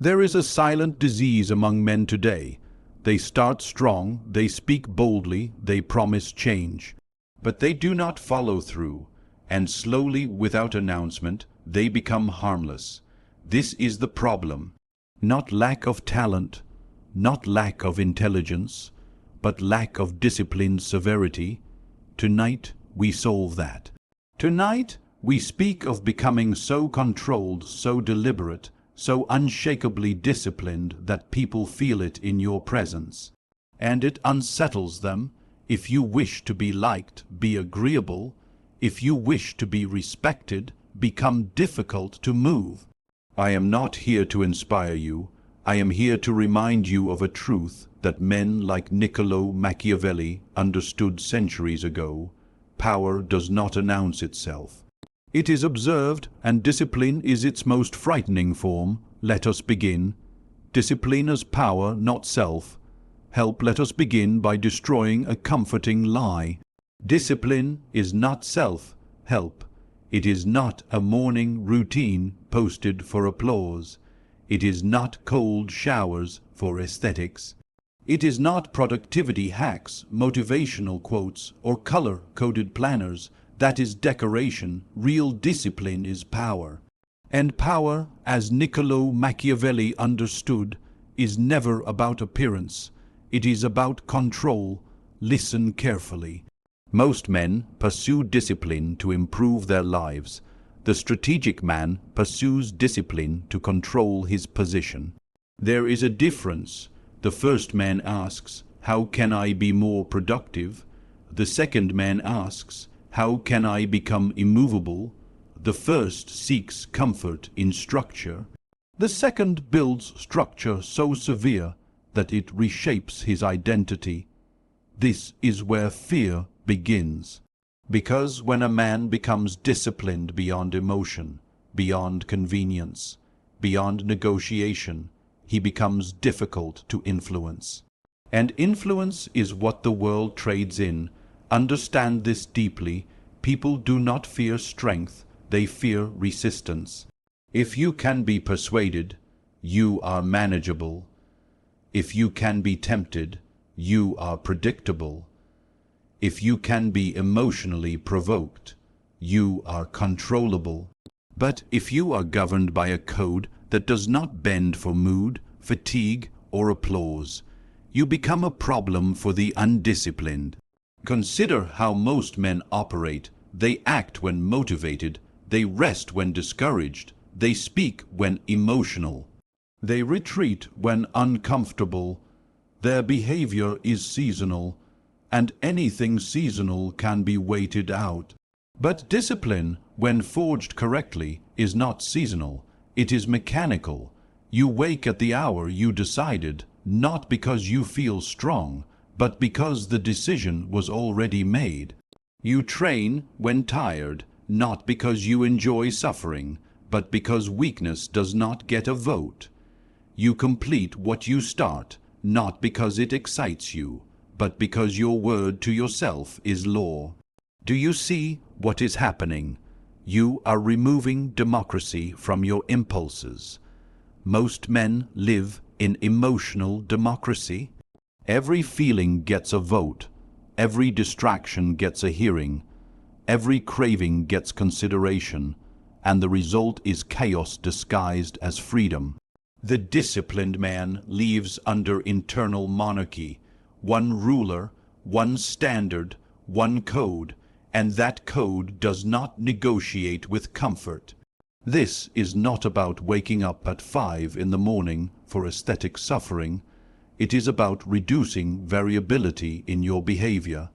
There is a silent disease among men today. They start strong, they speak boldly, they promise change. But they do not follow through, and slowly, without announcement, they become harmless. This is the problem. Not lack of talent, not lack of intelligence, but lack of disciplined severity. Tonight we solve that. Tonight we speak of becoming so controlled, so deliberate, so unshakably disciplined that people feel it in your presence. And it unsettles them. If you wish to be liked, be agreeable. If you wish to be respected, become difficult to move. I am not here to inspire you. I am here to remind you of a truth that men like Niccolò Machiavelli understood centuries ago. Power does not announce itself. It is observed, and discipline is its most frightening form. Let us begin. Discipline as power, not self. Help, let us begin by destroying a comforting lie. Discipline is not self-help. It is not a morning routine posted for applause. It is not cold showers for aesthetics. It is not productivity hacks, motivational quotes, or color-coded planners. That is decoration. Real discipline is power. And power, as Niccolò Machiavelli understood, is never about appearance. It is about control. Listen carefully. Most men pursue discipline to improve their lives. The strategic man pursues discipline to control his position. There is a difference. The first man asks, "How can I be more productive?" The second man asks, "How can I become immovable?" The first seeks comfort in structure. The second builds structure so severe that it reshapes his identity. This is where fear begins. Because when a man becomes disciplined beyond emotion, beyond convenience, beyond negotiation, he becomes difficult to influence. And influence is what the world trades in. Understand this deeply. People do not fear strength, they fear resistance. If you can be persuaded, you are manageable. If you can be tempted, you are predictable. If you can be emotionally provoked, you are controllable. But if you are governed by a code that does not bend for mood, fatigue, or applause, you become a problem for the undisciplined. Consider how most men operate. They act when motivated, they rest when discouraged, they speak when emotional, they retreat when uncomfortable. Their behavior is seasonal, and anything seasonal can be waited out. But discipline, when forged correctly, is not seasonal. It is mechanical. You wake at the hour you decided, not because you feel strong, but because the decision was already made. You train when tired, not because you enjoy suffering, but because weakness does not get a vote. You complete what you start, not because it excites you, but because your word to yourself is law. Do you see what is happening? You are removing democracy from your impulses. Most men live in emotional democracy. Every feeling gets a vote. Every distraction gets a hearing. Every craving gets consideration. And the result is chaos disguised as freedom. The disciplined man lives under internal monarchy. One ruler, one standard, one code, and that code does not negotiate with comfort. This is not about waking up at 5 in the morning for aesthetic suffering. It is about reducing variability in your behavior.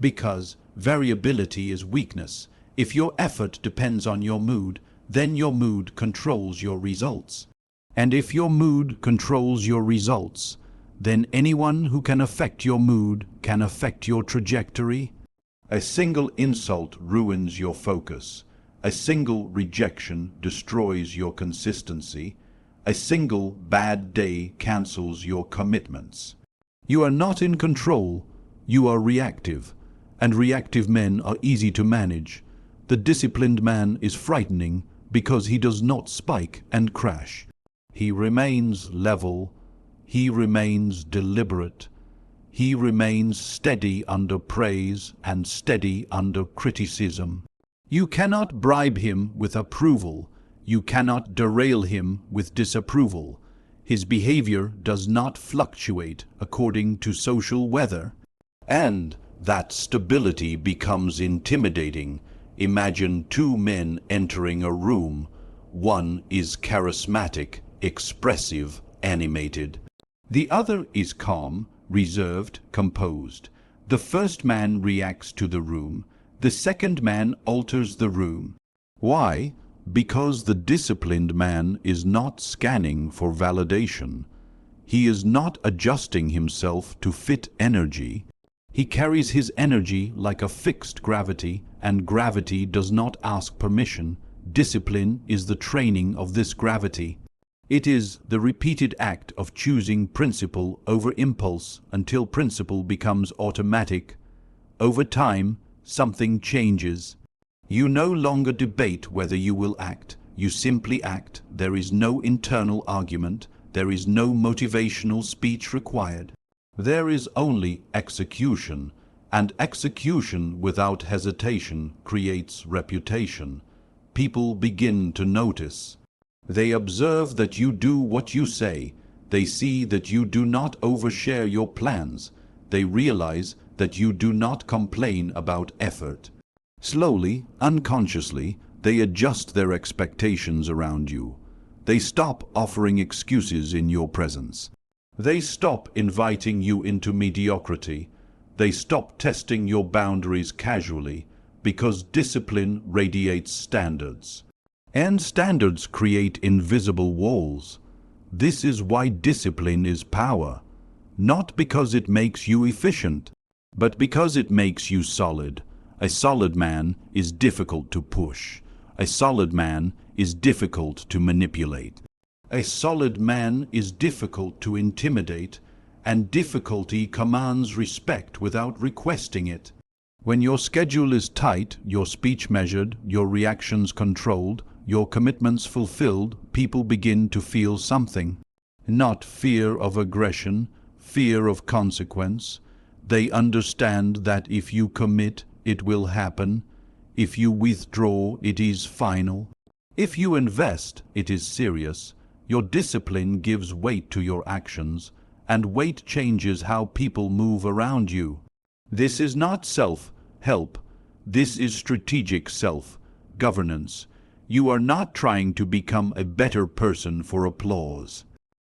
Because variability is weakness. If your effort depends on your mood, then your mood controls your results. And if your mood controls your results, then anyone who can affect your mood can affect your trajectory. A single insult ruins your focus. A single rejection destroys your consistency. A single bad day cancels your commitments. You are not in control. You are reactive. And reactive men are easy to manage. The disciplined man is frightening because he does not spike and crash. He remains level. He remains deliberate. He remains steady under praise and steady under criticism. You cannot bribe him with approval. You cannot derail him with disapproval. His behavior does not fluctuate according to social weather. And that stability becomes intimidating. Imagine two men entering a room. One is charismatic, expressive, animated. The other is calm, reserved, composed. The first man reacts to the room. The second man alters the room. Why? Because the disciplined man is not scanning for validation. He is not adjusting himself to fit energy. He carries his energy like a fixed gravity, and gravity does not ask permission. Discipline is the training of this gravity. It is the repeated act of choosing principle over impulse until principle becomes automatic. Over time, something changes. You no longer debate whether you will act. You simply act. There is no internal argument. There is no motivational speech required. There is only execution, and execution without hesitation creates reputation. People begin to notice. They observe that you do what you say. They see that you do not overshare your plans. They realize that you do not complain about effort. Slowly, unconsciously, they adjust their expectations around you. They stop offering excuses in your presence. They stop inviting you into mediocrity. They stop testing your boundaries casually, because discipline radiates standards. And standards create invisible walls. This is why discipline is power. Not because it makes you efficient, but because it makes you solid. A solid man is difficult to push. A solid man is difficult to manipulate. A solid man is difficult to intimidate, and difficulty commands respect without requesting it. When your schedule is tight, your speech measured, your reactions controlled, your commitments fulfilled, people begin to feel something. Not fear of aggression, fear of consequence. They understand that if you commit, it will happen. If you withdraw, it is final. If you invest, it is serious. Your discipline gives weight to your actions, and weight changes how people move around you. This is not self-help. This is strategic self-governance. You are not trying to become a better person for applause.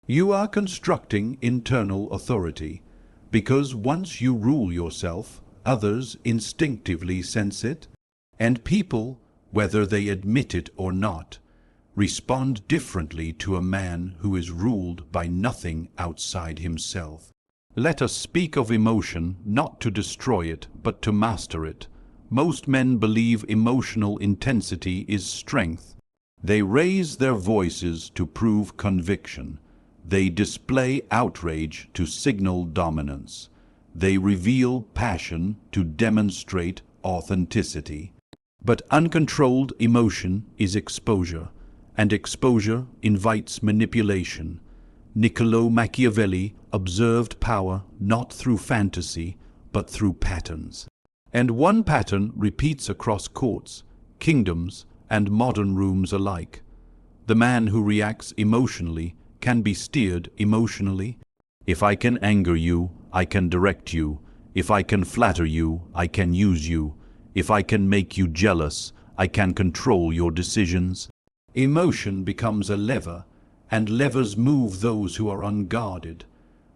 You are constructing internal authority, because once you rule yourself, others instinctively sense it, and people, whether they admit it or not, respond differently to a man who is ruled by nothing outside himself. Let us speak of emotion not to destroy it, but to master it. Most men believe emotional intensity is strength. They raise their voices to prove conviction. They display outrage to signal dominance. They reveal passion to demonstrate authenticity. But uncontrolled emotion is exposure, and exposure invites manipulation. Niccolò Machiavelli observed power not through fantasy, but through patterns. And one pattern repeats across courts, kingdoms, and modern rooms alike. The man who reacts emotionally can be steered emotionally. If I can anger you, I can direct you. If I can flatter you, I can use you. If I can make you jealous, I can control your decisions. Emotion becomes a lever, and levers move those who are unguarded.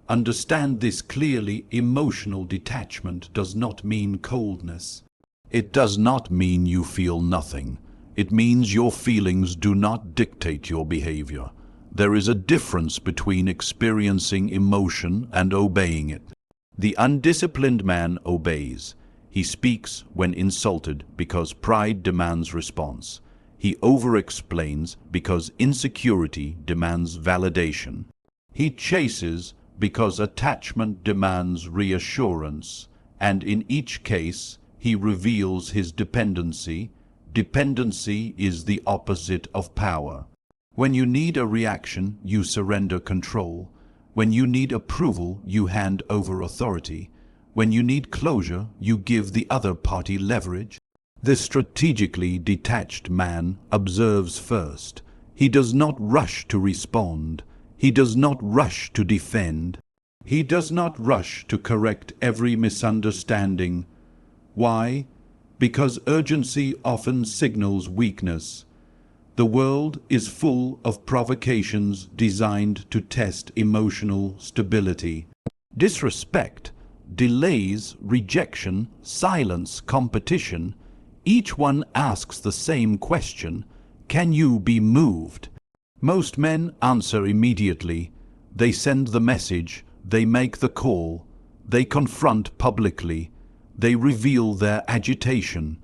Understand this clearly. Emotional detachment does not mean coldness. It does not mean you feel nothing. It means your feelings do not dictate your behavior. There is a difference between experiencing emotion and obeying it. The undisciplined man obeys. He speaks when insulted because pride demands response. He over-explains because insecurity demands validation. He chases because attachment demands reassurance, and in each case he reveals his dependency. Dependency is the opposite of power. When you need a reaction, you surrender control. When you need approval, you hand over authority. When you need closure, you give the other party leverage. The strategically detached man observes first. He does not rush to respond. He does not rush to defend. He does not rush to correct every misunderstanding. Why? Because urgency often signals weakness. The world is full of provocations designed to test emotional stability. Disrespect, delays, rejection, silence, competition. Each one asks the same question: can you be moved? Most men answer immediately. They send the message, they make the call, they confront publicly, they reveal their agitation.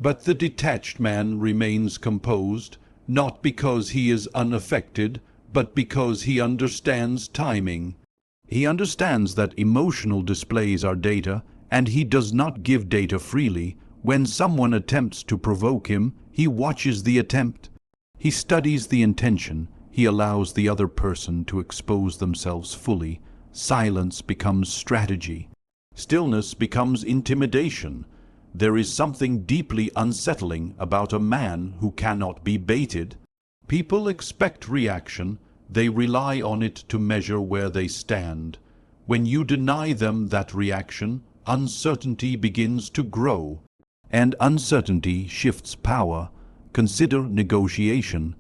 But the detached man remains composed, not because he is unaffected, but because he understands timing. He understands that emotional displays are data, and he does not give data freely. When someone attempts to provoke him, he watches the attempt. He studies the intention. He allows the other person to expose themselves fully. Silence becomes strategy. Stillness becomes intimidation. There is something deeply unsettling about a man who cannot be baited. People expect reaction. They rely on it to measure where they stand. When you deny them that reaction, uncertainty begins to grow. And uncertainty shifts power. Consider negotiation.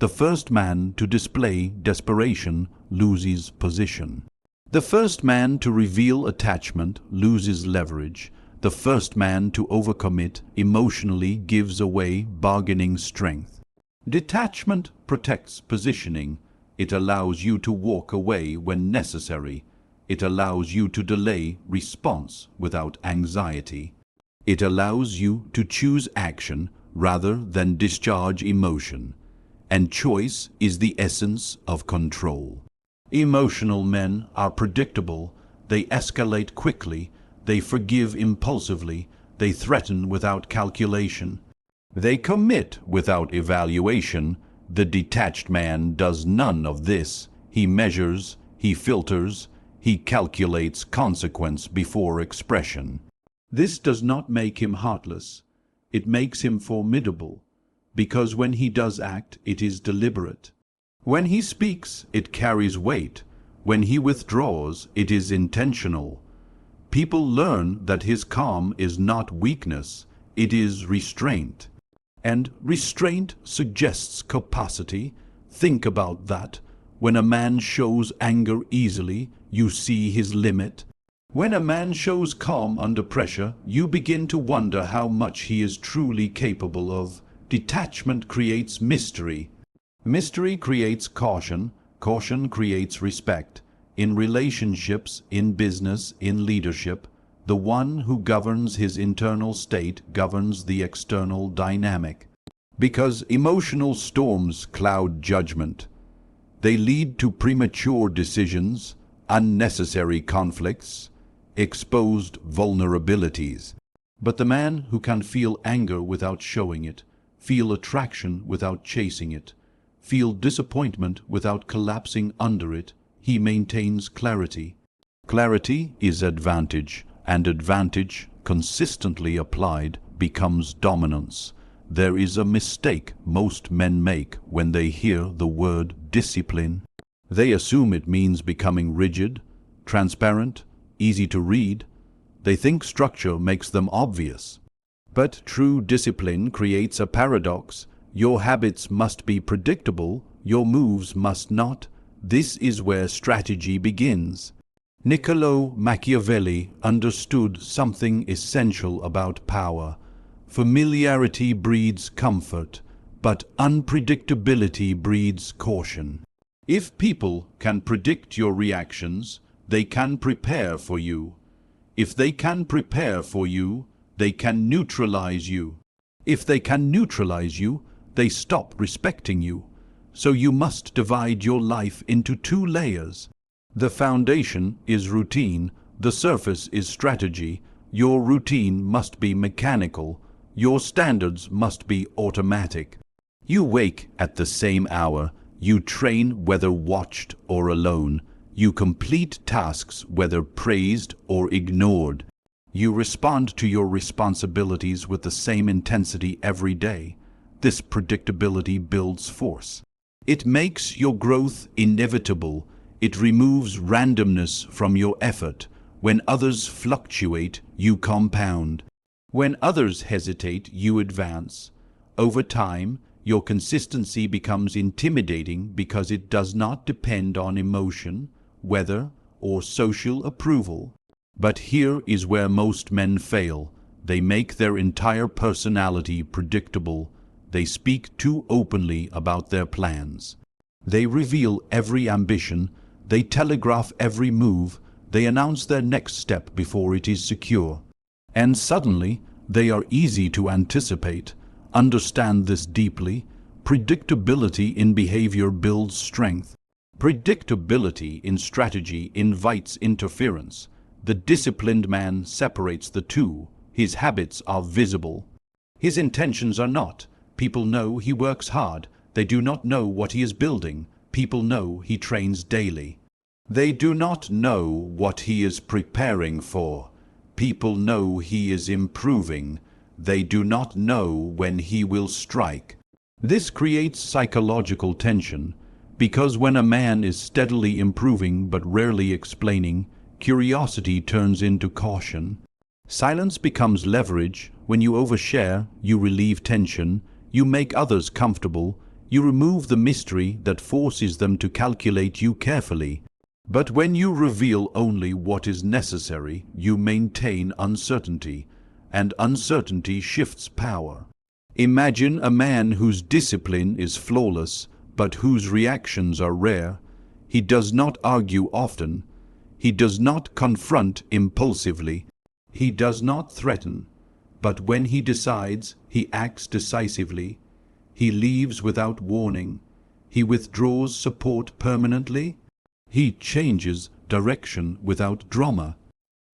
The first man to display desperation loses position. The first man to reveal attachment loses leverage. The first man to overcommit emotionally gives away bargaining strength. Detachment protects positioning. It allows you to walk away when necessary. It allows you to delay response without anxiety. It allows you to choose action rather than discharge emotion. And choice is the essence of control. Emotional men are predictable. They escalate quickly. They forgive impulsively. They threaten without calculation. They commit without evaluation. The detached man does none of this. He measures, he filters, he calculates consequence before expression. This does not make him heartless. It makes him formidable, because when he does act, it is deliberate. When he speaks, it carries weight. When he withdraws, it is intentional. People learn that his calm is not weakness, it is restraint. And restraint suggests capacity. Think about that. When a man shows anger easily, you see his limit. When a man shows calm under pressure, you begin to wonder how much he is truly capable of. Detachment creates mystery. Mystery creates caution. Caution creates respect. In relationships, in business, in leadership, the one who governs his internal state governs the external dynamic. Because emotional storms cloud judgment. They lead to premature decisions, unnecessary conflicts, exposed vulnerabilities. But the man who can feel anger without showing it, feel attraction without chasing it, feel disappointment without collapsing under it, he maintains clarity. Clarity is advantage, and advantage, consistently applied, becomes dominance. There is a mistake most men make when they hear the word discipline. They assume it means becoming rigid, transparent, easy to read. They think structure makes them obvious. But true discipline creates a paradox. Your habits must be predictable, your moves must not. This is where strategy begins. Niccolò Machiavelli understood something essential about power. Familiarity breeds comfort, but unpredictability breeds caution. If people can predict your reactions, they can prepare for you. If they can prepare for you, they can neutralize you. If they can neutralize you, they stop respecting you. So you must divide your life into two layers. The foundation is routine, the surface is strategy. Your routine must be mechanical, your standards must be automatic. You wake at the same hour, You train whether watched or alone. You complete tasks whether praised or ignored. You respond to your responsibilities with the same intensity every day. This predictability builds force. It makes your growth inevitable. It removes randomness from your effort. When others fluctuate, you compound. When others hesitate, you advance. Over time, your consistency becomes intimidating because it does not depend on emotion, weather, or social approval. But here is where most men fail. They make their entire personality predictable. They speak too openly about their plans. They reveal every ambition. They telegraph every move. They announce their next step before it is secure. And suddenly, they are easy to anticipate. Understand this deeply. Predictability in behavior builds strength. Predictability in strategy invites interference. The disciplined man separates the two. His habits are visible. His intentions are not. People know he works hard. They do not know what he is building. People know he trains daily. They do not know what he is preparing for. People know he is improving. They do not know when he will strike. This creates psychological tension, because when a man is steadily improving but rarely explaining, curiosity turns into caution. Silence becomes leverage. When you overshare, you relieve tension, you make others comfortable, you remove the mystery that forces them to calculate you carefully. But when you reveal only what is necessary, you maintain uncertainty, and uncertainty shifts power. Imagine a man whose discipline is flawless, but whose reactions are rare. He does not argue often. He does not confront impulsively. He does not threaten. But when he decides, he acts decisively. He leaves without warning. He withdraws support permanently. He changes direction without drama.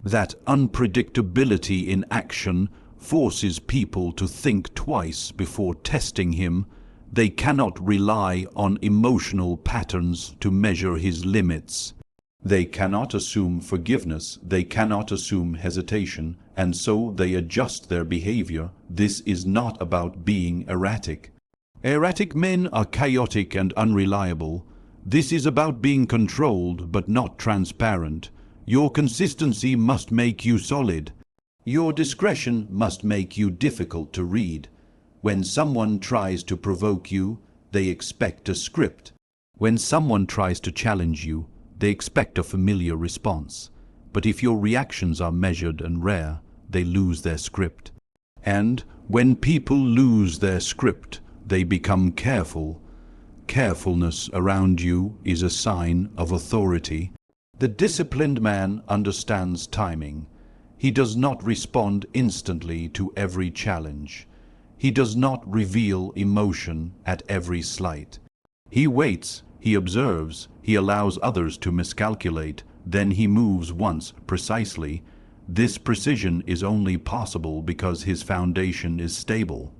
That unpredictability in action forces people to think twice before testing him. They cannot rely on emotional patterns to measure his limits. They cannot assume forgiveness. They cannot assume hesitation, and so they adjust their behavior. This is not about being erratic. Erratic men are chaotic and unreliable. This is about being controlled but not transparent. Your consistency must make you solid. Your discretion must make you difficult to read. When someone tries to provoke you, they expect a script. When someone tries to challenge you, they expect a familiar response. But if your reactions are measured and rare, they lose their script. And when people lose their script, they become careful. Carefulness around you is a sign of authority. The disciplined man understands timing. He does not respond instantly to every challenge. He does not reveal emotion at every slight. He waits, he observes, he allows others to miscalculate, then he moves once precisely. This precision is only possible because his foundation is stable.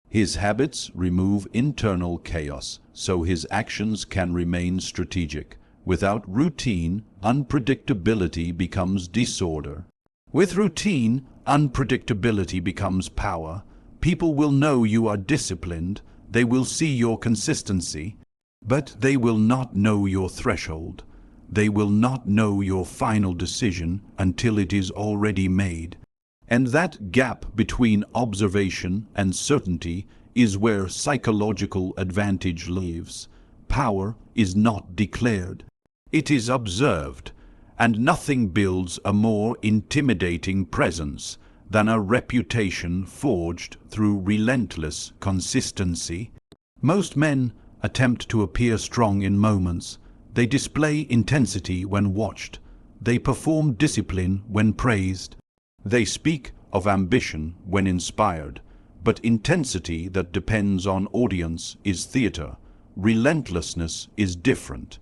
His habits remove internal chaos, so his actions can remain strategic. Without routine, unpredictability becomes disorder. With routine, unpredictability becomes power. People will know you are disciplined. They will see your consistency. But they will not know your threshold. They will not know your final decision until it is already made. And that gap between observation and certainty is where psychological advantage lives. Power is not declared. It is observed, and nothing builds a more intimidating presence than a reputation forged through relentless consistency. Most men attempt to appear strong in moments. They display intensity when watched. They perform discipline when praised. They speak of ambition when inspired. But intensity that depends on audience is theater. Relentlessness is different.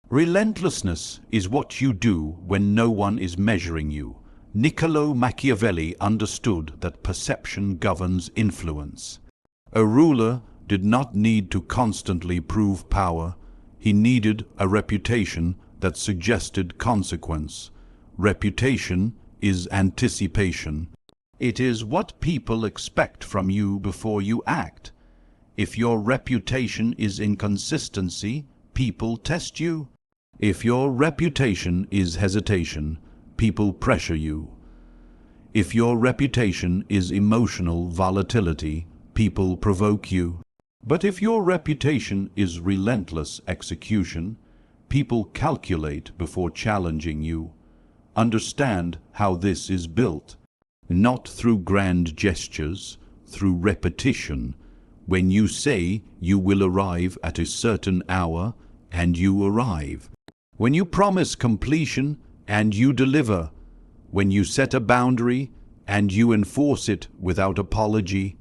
Relentlessness is what you do when no one is measuring you. Niccolò Machiavelli understood that perception governs influence. A ruler did not need to constantly prove power. He needed a reputation that suggested consequence. Reputation is anticipation. It is what people expect from you before you act. If your reputation is inconsistency, people test you. If your reputation is hesitation, people pressure you. If your reputation is emotional volatility, people provoke you. But if your reputation is relentless execution, people calculate before challenging you. Understand how this is built. Not through grand gestures, through repetition. When you say you will arrive at a certain hour, and you arrive. When you promise completion, and you deliver. When you set a boundary, and you enforce it without apology.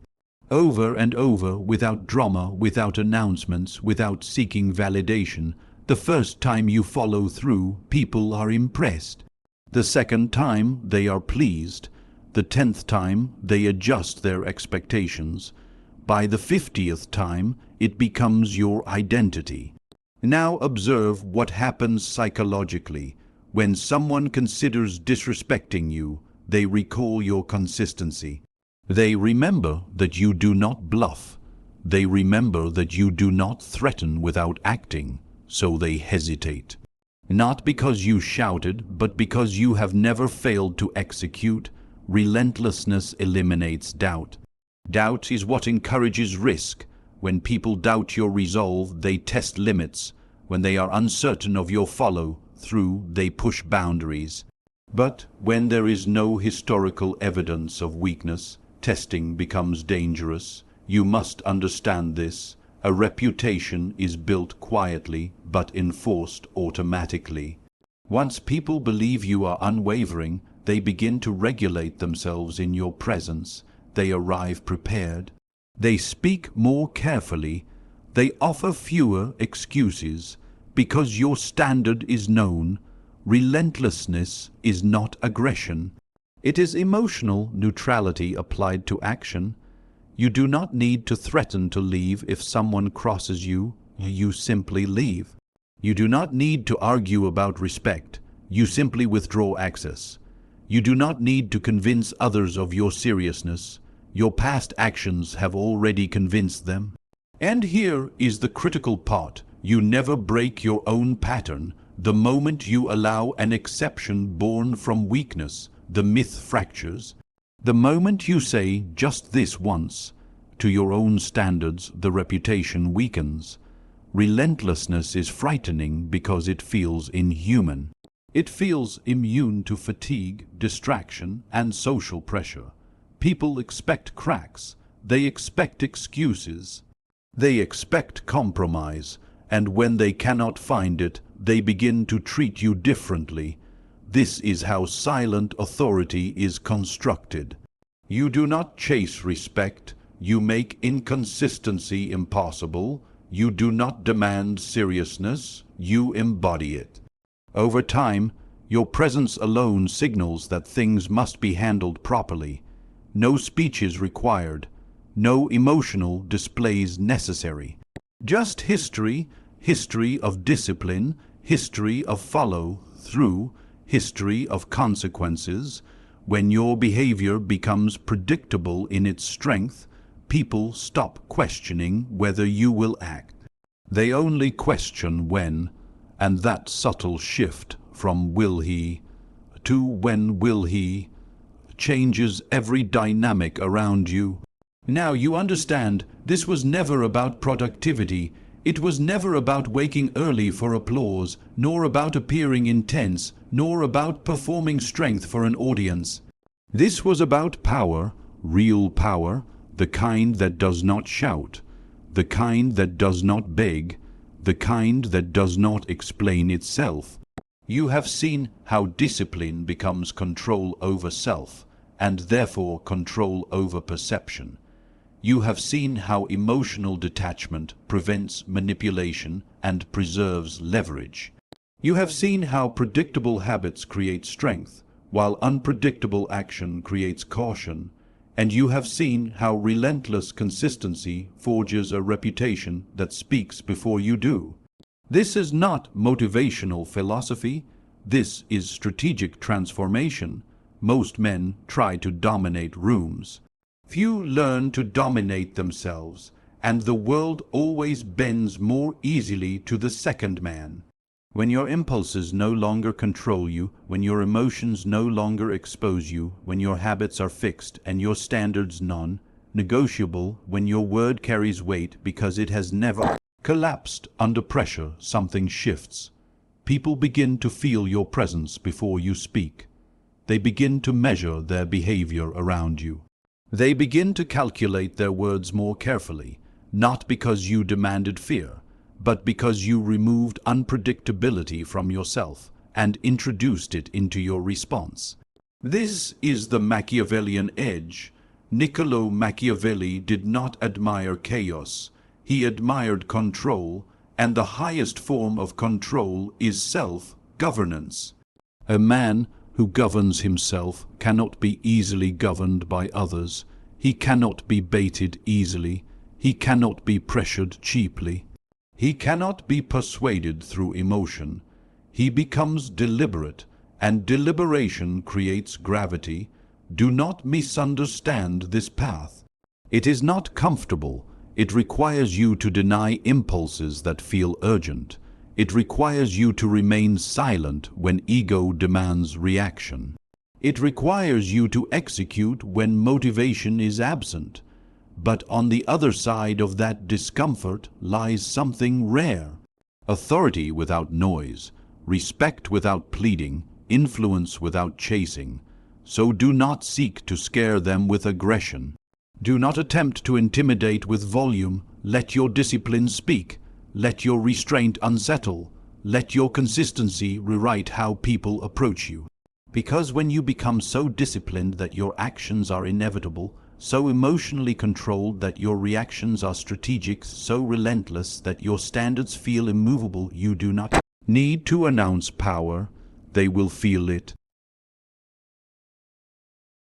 Over and over, without drama, without announcements, without seeking validation. The first time you follow through, people are impressed. The second time, they are pleased. The 10th time, they adjust their expectations. By the 50th time, it becomes your identity. Now observe what happens psychologically. When someone considers disrespecting you, they recall your consistency. They remember that you do not bluff. They remember that you do not threaten without acting, so they hesitate. Not because you shouted, but because you have never failed to execute. Relentlessness eliminates doubt. Doubt is what encourages risk. When people doubt your resolve, they test limits. When they are uncertain of your follow-through, they push boundaries. But when there is no historical evidence of weakness, testing becomes dangerous. You must understand this. A reputation is built quietly, but enforced automatically. Once people believe you are unwavering, they begin to regulate themselves in your presence. They arrive prepared. They speak more carefully. They offer fewer excuses. Because your standard is known, relentlessness is not aggression. It is emotional neutrality applied to action. You do not need to threaten to leave if someone crosses you. You simply leave. You do not need to argue about respect. You simply withdraw access. You do not need to convince others of your seriousness. Your past actions have already convinced them. And here is the critical part. You never break your own pattern. The moment you allow an exception born from weakness, the myth fractures. The moment you say just this once, to your own standards, the reputation weakens. Relentlessness is frightening because it feels inhuman. It feels immune to fatigue, distraction, and social pressure. People expect cracks. They expect excuses. They expect compromise. And when they cannot find it, they begin to treat you differently. This is how silent authority is constructed. You do not chase respect. You make inconsistency impossible. You do not demand seriousness. You embody it. Over time, your presence alone signals that things must be handled properly. No speech is required. No emotional displays necessary. Just history of discipline, history of follow-through, history of consequences. When your behavior becomes predictable in its strength, people stop questioning whether you will act. They only question when, and that subtle shift from will he to when will he changes every dynamic around you. Now you understand, this was never about productivity. It was never about waking early for applause, nor about appearing intense, nor about performing strength for an audience. This was about power, real power, the kind that does not shout, the kind that does not beg, the kind that does not explain itself. You have seen how discipline becomes control over self, and therefore control over perception. You have seen how emotional detachment prevents manipulation and preserves leverage. You have seen how predictable habits create strength, while unpredictable action creates caution. And you have seen how relentless consistency forges a reputation that speaks before you do. This is not motivational philosophy. This is strategic transformation. Most men try to dominate rooms. Few learn to dominate themselves, and the world always bends more easily to the second man. When your impulses no longer control you, when your emotions no longer expose you, when your habits are fixed and your standards non-negotiable, when your word carries weight because it has never collapsed under pressure, something shifts. People begin to feel your presence before you speak. They begin to measure their behavior around you. They begin to calculate their words more carefully, not because you demanded fear, but because you removed unpredictability from yourself and introduced it into your response. This is the Machiavellian edge. Niccolò Machiavelli did not admire chaos. He admired control, and the highest form of control is self-governance. A man who governs himself cannot be easily governed by others. He cannot be baited easily. He cannot be pressured cheaply. He cannot be persuaded through emotion. He becomes deliberate, and deliberation creates gravity. Do not misunderstand this path. It is not comfortable. It requires you to deny impulses that feel urgent. It requires you to remain silent when ego demands reaction. It requires you to execute when motivation is absent. But on the other side of that discomfort lies something rare. Authority without noise, respect without pleading, influence without chasing. So do not seek to scare them with aggression. Do not attempt to intimidate with volume. Let your discipline speak. Let your restraint unsettle. Let your consistency rewrite how people approach you. Because when you become so disciplined that your actions are inevitable, so emotionally controlled that your reactions are strategic, so relentless that your standards feel immovable, you do not need to announce power. They will feel it.